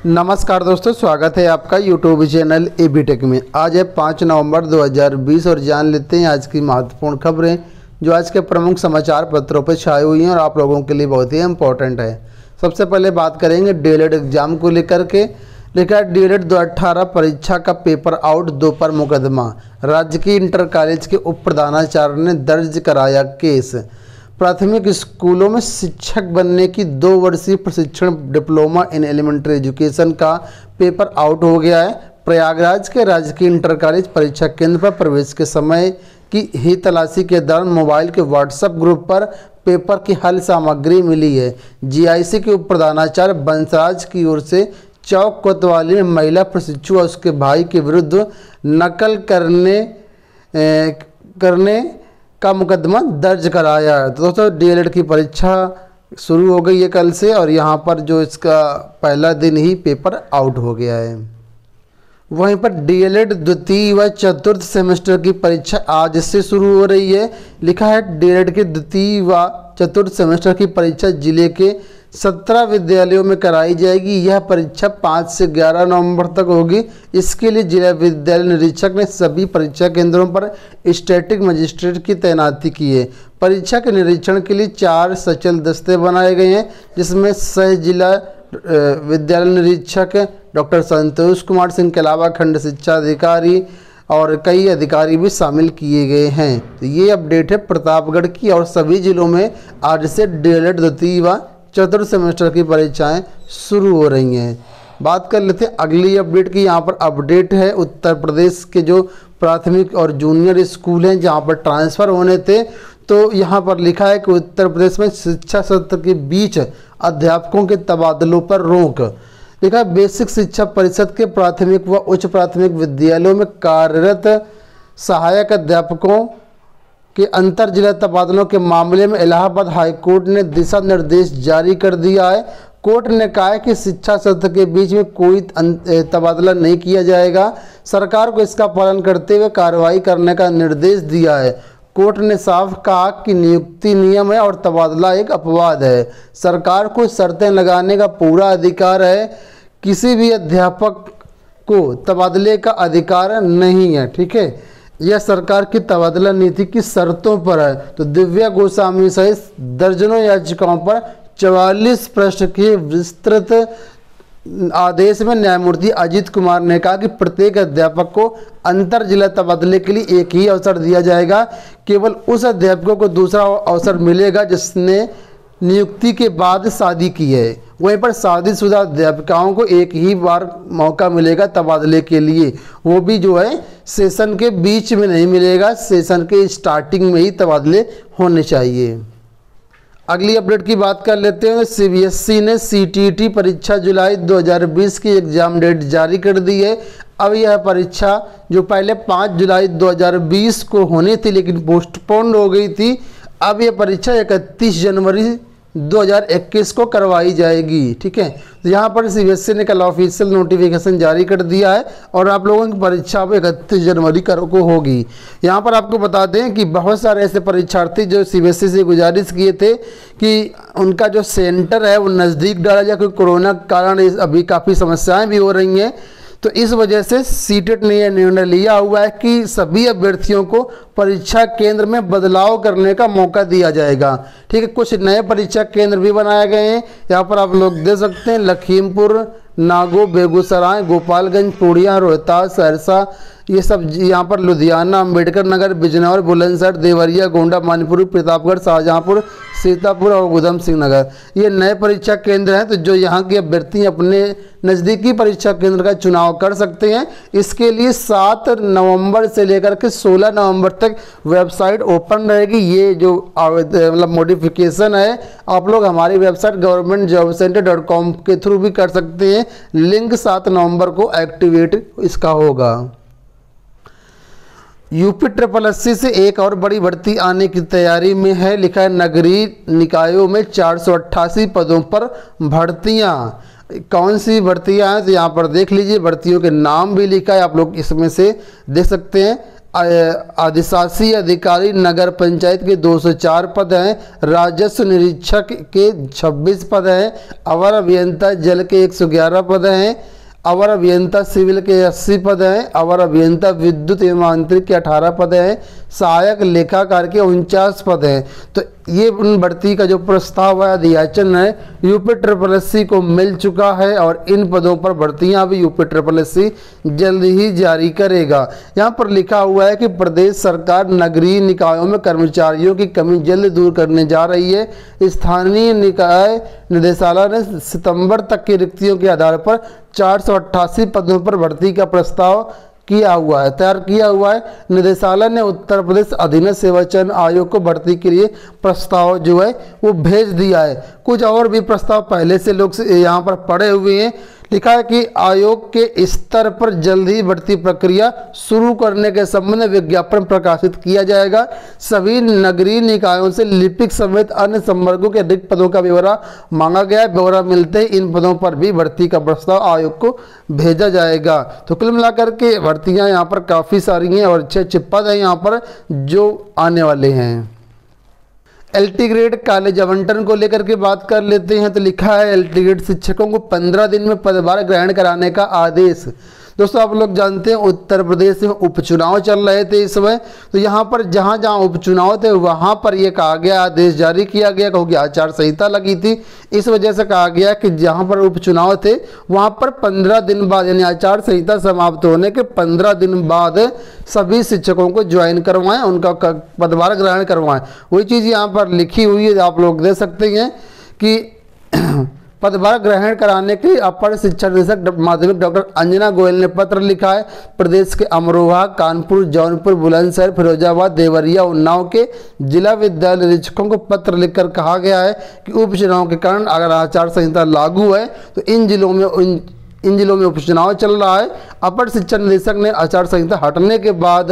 नमस्कार दोस्तों, स्वागत है आपका यूट्यूब चैनल एबी टेक में। आज है 5 नवंबर 2020 और जान लेते हैं आज की महत्वपूर्ण खबरें जो आज के प्रमुख समाचार पत्रों पर छाई हुई हैं और आप लोगों के लिए बहुत ही इम्पोर्टेंट है। सबसे पहले बात करेंगे डीएलएड एग्जाम को लेकर के। लिखा है डीएलएड 2018 परीक्षा का पेपर आउट 2 पर मुकदमा। राज्य की इंटर कॉलेज के उप प्रधानाचार्य ने दर्ज कराया केस। प्राथमिक स्कूलों में शिक्षक बनने की 2 वर्षीय प्रशिक्षण डिप्लोमा इन एलिमेंट्री एजुकेशन का पेपर आउट हो गया है। प्रयागराज के राजकीय इंटर कॉलेज परीक्षा केंद्र पर प्रवेश के समय की ही तलाशी के दौरान मोबाइल के व्हाट्सएप ग्रुप पर पेपर की हल सामग्री मिली है। जीआईसी के उप प्रधानाचार्य बंसराज की ओर से चौक कोतवाली में महिला प्रशिक्षु और उसके भाई के विरुद्ध नकल करने का मुकदमा दर्ज कराया है। तो दोस्तों डीएलएड की परीक्षा शुरू हो गई है कल से और यहाँ पर जो इसका पहला दिन ही पेपर आउट हो गया है। वहीं पर डीएलएड द्वितीय व चतुर्थ सेमेस्टर की परीक्षा आज से शुरू हो रही है। लिखा है डीएलएड के द्वितीय व चतुर्थ सेमेस्टर की परीक्षा जिले के 17 विद्यालयों में कराई जाएगी। यह परीक्षा 5 से 11 नवंबर तक होगी। इसके लिए जिला विद्यालय निरीक्षक ने सभी परीक्षा केंद्रों पर स्टैटिक मजिस्ट्रेट की तैनाती की है। परीक्षा के निरीक्षण के लिए 4 सचल दस्ते बनाए गए हैं, जिसमें सह जिला विद्यालय निरीक्षक डॉक्टर संतोष कुमार सिंह के अलावा खंड शिक्षा अधिकारी और कई अधिकारी भी शामिल किए गए हैं। तो ये अपडेट है प्रतापगढ़ की और सभी जिलों में आज से डीएलएड द्वितीय व चतुर्थ सेमेस्टर की परीक्षाएं शुरू हो रही हैं। बात कर लेते हैं अगली अपडेट की। यहाँ पर अपडेट है उत्तर प्रदेश के जो प्राथमिक और जूनियर स्कूल हैं जहाँ पर ट्रांसफ़र होने थे, तो यहाँ पर लिखा है कि उत्तर प्रदेश में शिक्षा सत्र के बीच अध्यापकों के तबादलों पर रोक। लिखा है बेसिक शिक्षा परिषद के प्राथमिक व उच्च प्राथमिक विद्यालयों में कार्यरत सहायक अध्यापकों के अंतर जिला तबादलों के मामले में इलाहाबाद हाईकोर्ट ने दिशा निर्देश जारी कर दिया है। कोर्ट ने कहा है कि शिक्षा सत्र के बीच में कोई तबादला नहीं किया जाएगा। सरकार को इसका पालन करते हुए कार्रवाई करने का निर्देश दिया है। कोर्ट ने साफ कहा कि नियुक्ति नियम है और तबादला एक अपवाद है। सरकार को शर्तें लगाने का पूरा अधिकार है। किसी भी अध्यापक को तबादले का अधिकार नहीं है। ठीक है, यह सरकार की तबादला नीति की शर्तों पर है। तो दिव्या गोस्वामी सहित दर्जनों याचिकाओं पर 44 पृष्ठ के विस्तृत आदेश में न्यायमूर्ति अजीत कुमार ने कहा कि प्रत्येक अध्यापक को अंतर जिला तबादले के लिए एक ही अवसर दिया जाएगा। केवल उस अध्यापकों को दूसरा अवसर मिलेगा जिसने नियुक्ति के बाद शादी की है। वहीं पर शादीशुदा अध्यापिकाओं को एक ही बार मौका मिलेगा तबादले के लिए, वो भी जो है सेशन के बीच में नहीं मिलेगा, सेशन के स्टार्टिंग में ही तबादले होने चाहिए। अगली अपडेट की बात कर लेते हैं। सीबीएसई ने सीटीईटी परीक्षा जुलाई 2020 की एग्जाम डेट जारी कर दी है। अब यह परीक्षा जो पहले 5 जुलाई 2020 को होनी थी लेकिन पोस्टपोन्ड हो गई थी, अब यह परीक्षा 31 जनवरी 2021 को करवाई जाएगी। ठीक है, तो यहाँ पर सीबीएसई ने कल ऑफिशियल नोटिफिकेशन जारी कर दिया है और आप लोगों की परीक्षा अब 31 जनवरी को होगी। यहाँ पर आपको बता दें कि बहुत सारे ऐसे परीक्षार्थी जो सीबीएसई से गुजारिश किए थे कि उनका जो सेंटर है वो नज़दीक डाला जाए, क्योंकि कोरोना के कारण अभी काफ़ी समस्याएँ भी हो रही हैं। तो इस वजह से सीटेट ने यह निर्णय लिया हुआ है कि सभी अभ्यर्थियों को परीक्षा केंद्र में बदलाव करने का मौका दिया जाएगा। ठीक है, कुछ नए परीक्षा केंद्र भी बनाए गए हैं। यहाँ पर आप लोग देख सकते हैं लखीमपुर, नागो, बेगूसराय, गोपालगंज, पूर्णिया, रोहतास, सहरसा, ये सब यहाँ पर लुधियाना, अम्बेडकर नगर, बिजनौर, बुलंदशहर, देवरिया, गोंडा, मानपुर, प्रतापगढ़, शाहजहाँपुर, सीतापुर और उधम सिंह नगर ये नए परीक्षा केंद्र हैं। तो जो यहाँ के अभ्यर्थी अपने नज़दीकी परीक्षा केंद्र का चुनाव कर सकते हैं। इसके लिए 7 नवंबर से लेकर के 16 नवंबर तक वेबसाइट ओपन रहेगी। ये जो मतलब मॉडिफिकेशन है आप लोग हमारी वेबसाइट governmentjobcenter.com के थ्रू भी कर सकते हैं। लिंक 7 नवंबर को एक्टिवेट इसका होगा। यूपी SSSC से एक और बड़ी भर्ती आने की तैयारी में है। लिखा है नगरीय निकायों में 488 पदों पर भर्तियां। कौन सी भर्तियां हैं तो यहाँ पर देख लीजिए, भर्तियों के नाम भी लिखा है, आप लोग इसमें से देख सकते हैं। अधिशासी अधिकारी नगर पंचायत के 204 पद हैं, राजस्व निरीक्षक के 26 पद हैं, अवर अभियंता जल के 111 पद हैं, अवर अभियंता सिविल के 80 पद हैं, अवर अभियंता विद्युत एवं आंतरिक के 18 पद हैं, सहायक लेखाकार के 49 पद हैं। तो ये उन भर्ती का जो प्रस्ताव है अधियाचन है यूपी SSS को मिल चुका है और इन पदों पर भर्तियां भी यूपी SSS जल्द ही जारी करेगा। यहाँ पर लिखा हुआ है कि प्रदेश सरकार नगरीय निकायों में कर्मचारियों की कमी जल्द दूर करने जा रही है। स्थानीय निकाय निदेशालय ने सितंबर तक की रिक्तियों के आधार पर 488 पदों पर भर्ती का प्रस्ताव तैयार किया हुआ है। निदेशालय ने उत्तर प्रदेश अधीनस्थ सेवा चयन आयोग को भर्ती के लिए प्रस्ताव जो है वो भेज दिया है। कुछ और भी प्रस्ताव पहले से लोग यहाँ पर पड़े हुए हैं। लिखा है कि आयोग के स्तर पर जल्द ही भर्ती प्रक्रिया शुरू करने के संबंध में विज्ञापन प्रकाशित किया जाएगा। सभी नगरीय निकायों से लिपिक समेत अन्य संवर्गों के रिक्त पदों का ब्यौरा मांगा गया है। ब्यौरा मिलते ही इन पदों पर भी भर्ती का प्रस्ताव आयोग को भेजा जाएगा। तो कुल मिलाकर के भर्तियां यहाँ पर काफ़ी सारी हैं और अच्छे पद हैं यहाँ पर जो आने वाले हैं। LT ग्रेड कॉलेज आवंटन को लेकर के बात कर लेते हैं। तो लिखा है LT ग्रेड शिक्षकों को 15 दिन में पदभार ग्रहण कराने का आदेश। दोस्तों आप लोग जानते हैं उत्तर प्रदेश में उपचुनाव चल रहे थे इस समय। तो यहाँ पर जहाँ जहाँ उपचुनाव थे वहाँ पर ये कहा गया, आदेश जारी किया गया क्योंकि आचार संहिता लगी थी। इस वजह से कहा गया कि जहाँ पर उपचुनाव थे वहाँ पर 15 दिन बाद यानी आचार संहिता समाप्त होने के 15 दिन बाद सभी शिक्षकों को ज्वाइन करवाएं, उनका पदभार ग्रहण करवाएं। वही चीज़ यहाँ पर लिखी हुई है, आप लोग देख सकते हैं कि पदभार ग्रहण कराने के लिए अपर शिक्षा निदेशक माध्यमिक डॉक्टर अंजना गोयल ने पत्र लिखा है। प्रदेश के अमरोहा, कानपुर, जौनपुर, बुलंदशहर, फिरोजाबाद, देवरिया, उन्नाव के जिला विद्यालय निरीक्षकों को पत्र लिखकर कहा गया है कि उपचुनाव के कारण अगर आचार संहिता लागू है तो इन जिलों में उपचुनाव चल रहा है। अपर शिक्षा निदेशक ने आचार संहिता हटने के बाद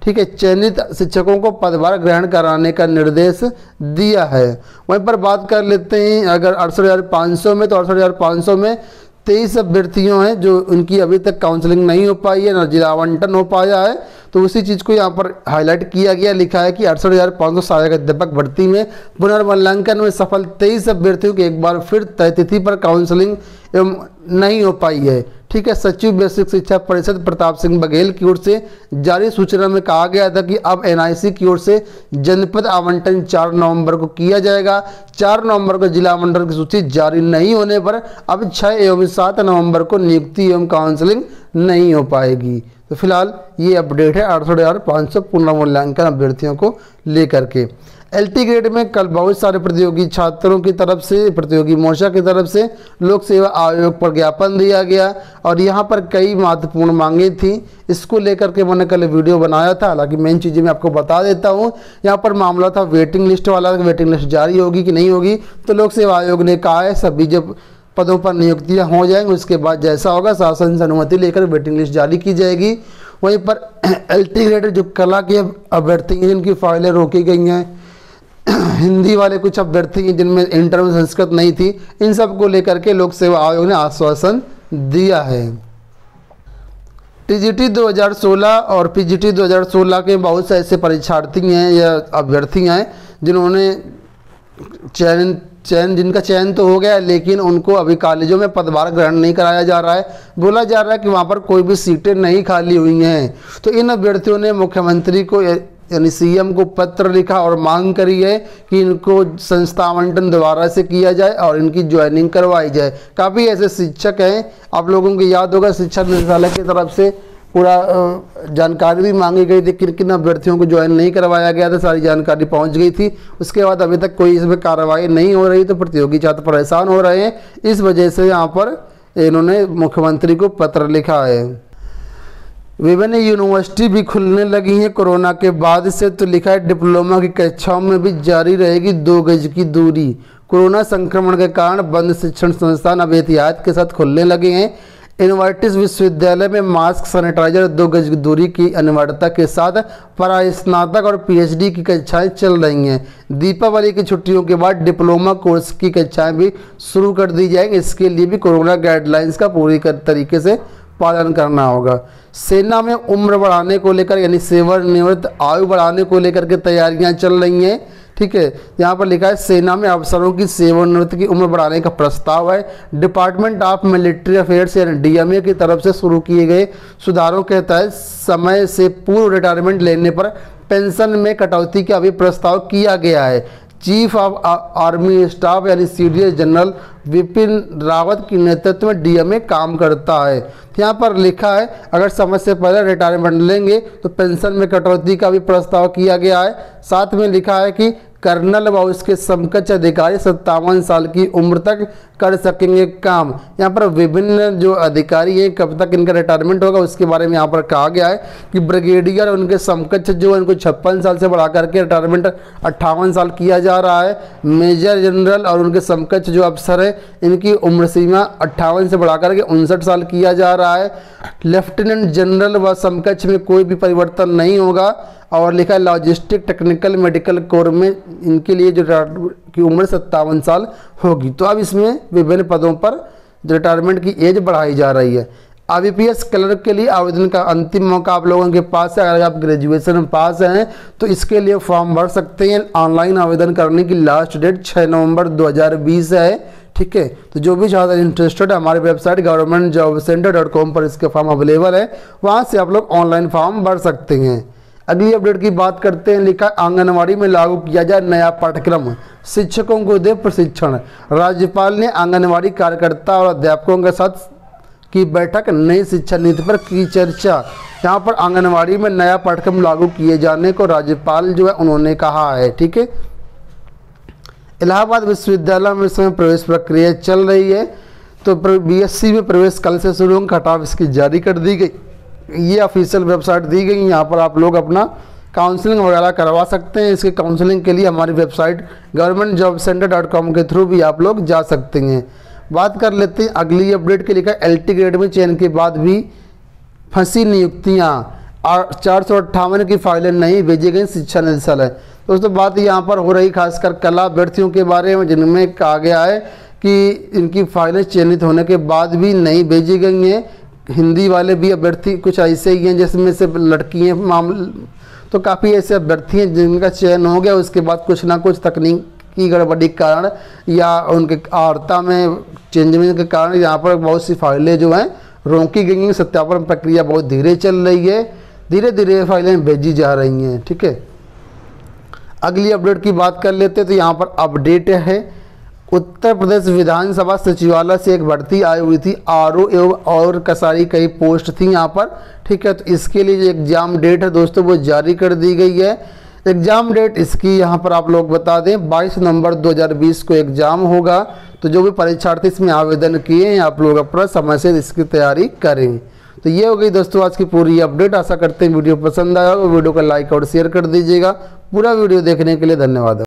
ठीक है चयनित शिक्षकों को पदभार ग्रहण कराने का निर्देश दिया है। वहीं पर बात कर लेते हैं अगर 68,500 में, तो 68,500 में 23 अभ्यर्थियों हैं जो उनकी अभी तक काउंसलिंग नहीं हो पाई है, न जिला आवंटन हो पाया है। तो उसी चीज़ को यहाँ पर हाईलाइट किया गया। लिखा है कि 68,500 सहायक अध्यापक भर्ती में पुनर्मूल्यांकन में सफल 23 अभ्यर्थियों की एक बार फिर तय तिथि पर काउंसलिंग एवं नहीं हो पाई है। ठीक है, सचिव बेसिक शिक्षा परिषद प्रताप सिंह बघेल की ओर से जारी सूचना में कहा गया था कि अब NIC की ओर से जनपद आवंटन 4 नवंबर को किया जाएगा। 4 नवंबर को जिला आवंटन की सूची जारी नहीं होने पर अब 6 एवं 7 नवंबर को नियुक्ति एवं काउंसलिंग नहीं हो पाएगी। तो फिलहाल ये अपडेट है 68,500 पुनर्मूल्यांकन अभ्यर्थियों को लेकर के। LT ग्रेड में कल बहुत सारे प्रतियोगी छात्रों की तरफ से, प्रतियोगी मोर्चा की तरफ से लोक सेवा आयोग पर ज्ञापन दिया गया और यहाँ पर कई महत्वपूर्ण मांगे थी। इसको लेकर के मैंने कल वीडियो बनाया था। हालांकि मेन चीज़ें मैं आपको बता देता हूँ। यहाँ पर मामला था वेटिंग लिस्ट वाला, वेटिंग लिस्ट जारी होगी कि नहीं होगी। तो लोक सेवा आयोग ने कहा है सभी जब पदों पर नियुक्तियाँ हो जाएंगी उसके बाद जैसा होगा शासन से अनुमति लेकर वेटिंग लिस्ट जारी की जाएगी। वहीं पर LT ग्रेड जो कला के अभ्यर्थी हैं जिनकी फाइलें रोकी गई हैं, हिंदी वाले कुछ अभ्यर्थी हैं जिनमें इंटर में संस्कृत नहीं थी, इन सब को लेकर के लोक सेवा आयोग ने आश्वासन दिया है। TGT 2016 और PGT 2016 के बहुत से ऐसे परीक्षार्थी हैं या अभ्यर्थी हैं जिन्होंने जिनका चयन तो हो गया है लेकिन उनको अभी कॉलेजों में पदभार ग्रहण नहीं कराया जा रहा है। बोला जा रहा है कि वहाँ पर कोई भी सीटें नहीं खाली हुई हैं। तो इन अभ्यर्थियों ने मुख्यमंत्री को यानी CM को पत्र लिखा और मांग करी है कि इनको संस्था आवंटन दोबारा से किया जाए और इनकी ज्वाइनिंग करवाई जाए। काफ़ी ऐसे शिक्षक हैं, आप लोगों को याद होगा शिक्षा निदेशालय की तरफ से पूरा जानकारी भी मांगी गई थी, किन किन अभ्यर्थियों को ज्वाइन नहीं करवाया गया था, सारी जानकारी पहुंच गई थी। उसके बाद अभी तक कोई इसमें कार्रवाई नहीं हो रही, तो प्रतियोगी छात्र परेशान हो रहे हैं। इस वजह से यहाँ पर इन्होंने मुख्यमंत्री को पत्र लिखा है। विभिन्न यूनिवर्सिटी भी खुलने लगी हैं कोरोना के बाद से। तो लिखा है डिप्लोमा की कक्षाओं में भी जारी रहेगी 2 गज की दूरी। कोरोना संक्रमण के कारण बंद शिक्षण संस्थान अब एहतियात के साथ खुलने लगे हैं। यूनिवर्सिटीज विश्वविद्यालय में मास्क, सैनिटाइजर, 2 गज की दूरी की अनिवार्यता के साथ परास्नातक और PhD की कक्षाएं चल रही हैं। दीपावली की छुट्टियों के बाद डिप्लोमा कोर्स की कक्षाएं भी शुरू कर दी जाएंगी। इसके लिए भी कोरोना गाइडलाइंस का पूरी तरीके से पालन करना होगा। सेना में उम्र बढ़ाने को लेकर यानी सेवानिवृत्त आयु बढ़ाने को लेकर के तैयारियां चल रही हैं। ठीक है, यहाँ पर लिखा है सेना में अफसरों की सेवानिवृत्ति की उम्र बढ़ाने का प्रस्ताव है। डिपार्टमेंट ऑफ मिलिट्री अफेयर्स यानी डीएमए की तरफ से शुरू किए गए सुधारों के तहत समय से पूर्व रिटायरमेंट लेने पर पेंशन में कटौती का भी प्रस्ताव किया गया है। चीफ ऑफ आर्मी स्टाफ यानी सीडीएस जनरल विपिन रावत के नेतृत्व में डीएमए काम करता है। यहाँ पर लिखा है अगर समय से पहले रिटायरमेंट लेंगे तो पेंशन में कटौती का भी प्रस्ताव किया गया है। साथ में लिखा है कि कर्नल व उसके समकक्ष अधिकारी 57 साल की उम्र तक कर सकेंगे काम। यहाँ पर विभिन्न जो अधिकारी हैं कब तक इनका रिटायरमेंट होगा उसके बारे में यहाँ पर कहा गया है कि ब्रिगेडियर और उनके समकक्ष जो इनको 56 साल से बढ़ा करके रिटायरमेंट 58 साल किया जा रहा है। मेजर जनरल और उनके समकक्ष जो अफसर हैं इनकी उम्र सीमा 58 से बढ़ा करके 59 साल किया जा रहा है। लेफ्टिनेंट जनरल व समकक्ष में कोई भी परिवर्तन नहीं होगा। और लिखा है लॉजिस्टिक टेक्निकल मेडिकल कोर में इनके लिए जो की उम्र 57 साल होगी। तो अब इसमें विभिन्न पदों पर रिटायरमेंट की एज बढ़ाई जा रही है। आईबीपीएस क्लर्क के लिए आवेदन का अंतिम मौका आप लोगों के पास है। अगर आप ग्रेजुएशन में पास हैं तो इसके लिए फॉर्म भर सकते हैं। ऑनलाइन आवेदन करने की लास्ट डेट 6 नवंबर 2020 है। ठीक है, तो जो भी ज़्यादा इंटरेस्टेड है हमारी वेबसाइट governmentjobcenter.com पर इसके फॉर्म अवेलेबल है, वहाँ से आप लोग ऑनलाइन फॉर्म भर सकते हैं। अगली अपडेट की बात करते हैं। लिखा आंगनवाड़ी में लागू किया जाए नया पाठ्यक्रम, शिक्षकों को दे प्रशिक्षण। राज्यपाल ने आंगनवाड़ी कार्यकर्ता और अध्यापकों के साथ की बैठक नई शिक्षा नीति पर की चर्चा। यहाँ पर आंगनवाड़ी में नया पाठ्यक्रम लागू किए जाने को राज्यपाल जो है उन्होंने कहा है। ठीक है, इलाहाबाद विश्वविद्यालय में इस समय प्रवेश प्रक्रिया चल रही है। तो बीएससी में प्रवेश कल से शुरू होगा, कट ऑफ इसकी जारी कर दी गई। ये ऑफिशियल वेबसाइट दी गई, यहाँ पर आप लोग अपना काउंसलिंग वगैरह करवा सकते हैं। इसके काउंसलिंग के लिए हमारी वेबसाइट governmentjobcenter.com के थ्रू भी आप लोग जा सकते हैं। बात कर लेते हैं अगली अपडेट के। लिखा LT ग्रेड में चयन के बाद भी फंसी नियुक्तियाँ और 458 की फाइलें नहीं भेजी गई शिक्षा निदेशालय। दोस्तों बात यहाँ पर हो रही खासकर कला अभ्यर्थियों के बारे में, जिनमें कहा गया है कि इनकी फाइलें चयनित होने के बाद भी नहीं भेजी गई हैं। हिंदी वाले भी अभ्यर्थी कुछ ऐसे ही हैं जिसमें से लड़की हैं मामले, तो काफ़ी ऐसे अभ्यर्थी हैं जिनका चयन हो गया, उसके बाद कुछ ना कुछ तकनीकी गड़बड़ी के कारण या उनके आर्ता में चेंजमेंट के कारण यहाँ पर बहुत सी फाइलें जो हैं रोकी गई हैं। सत्यापन प्रक्रिया बहुत धीरे चल रही है, धीरे धीरे फाइलें भेजी जा रही हैं। ठीक है, अगली अपडेट की बात कर लेते हैं। तो यहाँ पर अपडेट है उत्तर प्रदेश विधानसभा सचिवालय से एक भर्ती आई हुई थी, आरओ एवं और कसारी कई पोस्ट थी यहाँ पर। ठीक है, तो इसके लिए जो एग्ज़ाम डेट है दोस्तों वो जारी कर दी गई है। एग्ज़ाम डेट इसकी यहाँ पर आप लोग बता दें 22 नवंबर 2020 को एग्ज़ाम होगा। तो जो भी परीक्षार्थी इसमें आवेदन किए हैं आप लोग अपना समय से इसकी तैयारी करें। तो ये हो गई दोस्तों आज की पूरी अपडेट। आशा करते हैं वीडियो पसंद आया होगा, वीडियो को लाइक और शेयर कर दीजिएगा। पूरा वीडियो देखने के लिए धन्यवाद।